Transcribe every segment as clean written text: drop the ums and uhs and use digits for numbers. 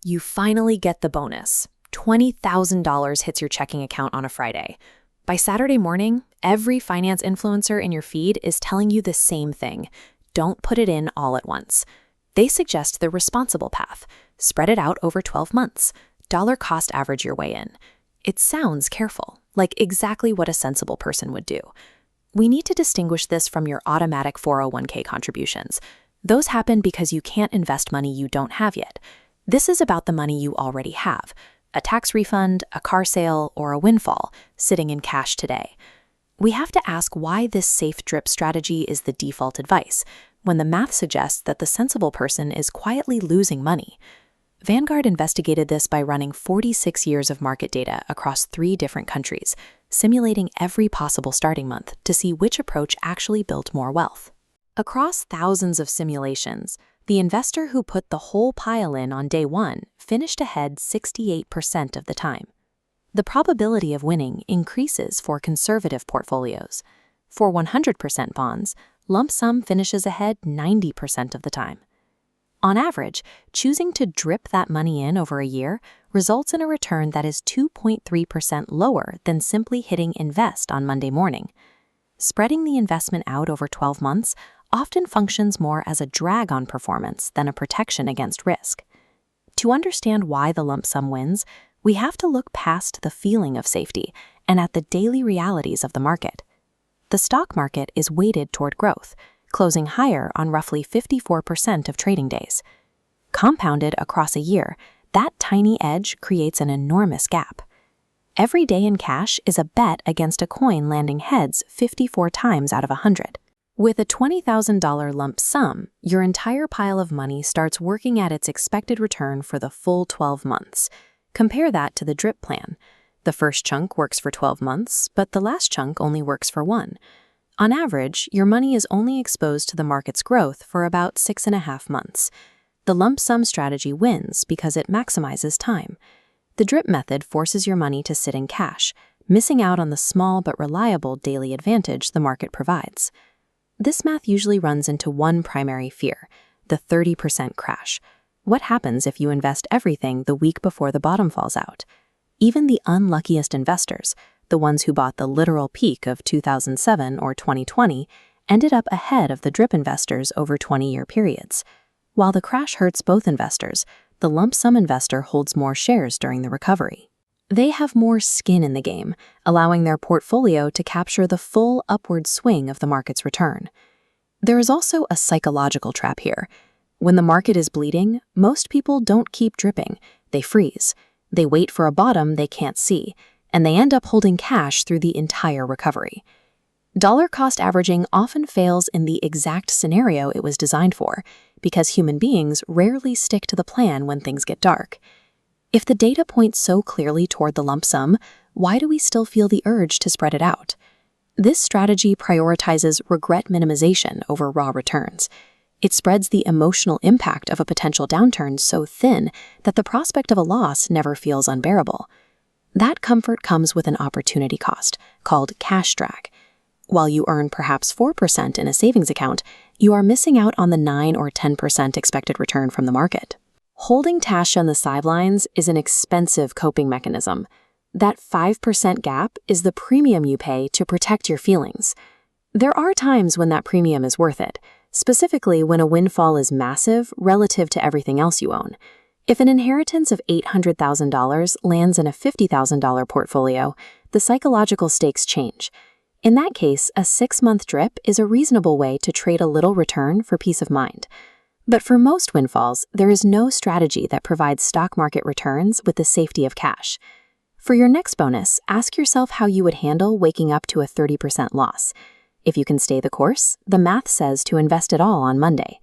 You finally get the bonus. $20,000 hits your checking account on a Friday. By Saturday morning, every finance influencer in your feed is telling you the same thing. Don't put it in all at once. They suggest the responsible path. Spread it out over 12 months. Dollar cost average your way in. It sounds careful, like exactly what a sensible person would do. We need to distinguish this from your automatic 401k contributions. Those happen because you can't invest money you don't have yet. This is about the money you already have. A tax refund, a car sale, or a windfall sitting in cash today. We have to ask why this safe drip strategy is the default advice, when the math suggests that the sensible person is quietly losing money. Vanguard investigated this by running 46 years of market data across 3 different countries, simulating every possible starting month to see which approach actually built more wealth. Across thousands of simulations, the investor who put the whole pile in on day 1 finished ahead 68% of the time. The probability of winning increases for conservative portfolios. For 100% bonds, lump sum finishes ahead 90% of the time. On average, choosing to drip that money in over a year results in a return that is 2.3% lower than simply hitting invest on Monday morning. Spreading the investment out over 12 months often functions more as a drag on performance than a protection against risk. To understand why the lump sum wins, we have to look past the feeling of safety and at the daily realities of the market. The stock market is weighted toward growth, closing higher on roughly 54% of trading days. Compounded across a year, that tiny edge creates an enormous gap. Every day in cash is a bet against a coin landing heads 54 times out of 100. With a $20,000 lump sum, your entire pile of money starts working at its expected return for the full 12 months. Compare that to the drip plan. The first chunk works for 12 months, but the last chunk only works for 1. On average, your money is only exposed to the market's growth for about 6.5 months. The lump sum strategy wins because it maximizes time. The drip method forces your money to sit in cash, missing out on the small but reliable daily advantage the market provides. This math usually runs into one primary fear, the 30% crash. What happens if you invest everything the week before the bottom falls out? Even the unluckiest investors, the ones who bought the literal peak of 2007 or 2020, ended up ahead of the drip investors over 20-year periods. While the crash hurts both investors, the lump sum investor holds more shares during the recovery. They have more skin in the game, allowing their portfolio to capture the full upward swing of the market's return. There is also a psychological trap here. When the market is bleeding, most people don't keep dripping. They freeze. They wait for a bottom they can't see, and they end up holding cash through the entire recovery. Dollar cost averaging often fails in the exact scenario it was designed for, because human beings rarely stick to the plan when things get dark. If the data points so clearly toward the lump sum, why do we still feel the urge to spread it out? This strategy prioritizes regret minimization over raw returns. It spreads the emotional impact of a potential downturn so thin that the prospect of a loss never feels unbearable. That comfort comes with an opportunity cost, called cash drag. While you earn perhaps 4% in a savings account, you are missing out on the 9 or 10% expected return from the market. Holding cash on the sidelines is an expensive coping mechanism. That 5% gap is the premium you pay to protect your feelings. There are times when that premium is worth it, specifically when a windfall is massive relative to everything else you own. If an inheritance of $800,000 lands in a $50,000 portfolio, the psychological stakes change. In that case, a 6-month drip is a reasonable way to trade a little return for peace of mind. But for most windfalls, there is no strategy that provides stock market returns with the safety of cash. For your next bonus, ask yourself how you would handle waking up to a 30% loss. If you can stay the course, the math says to invest it all on Monday.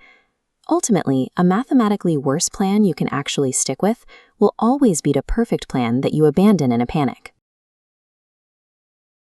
Ultimately, a mathematically worse plan you can actually stick with will always beat a perfect plan that you abandon in a panic.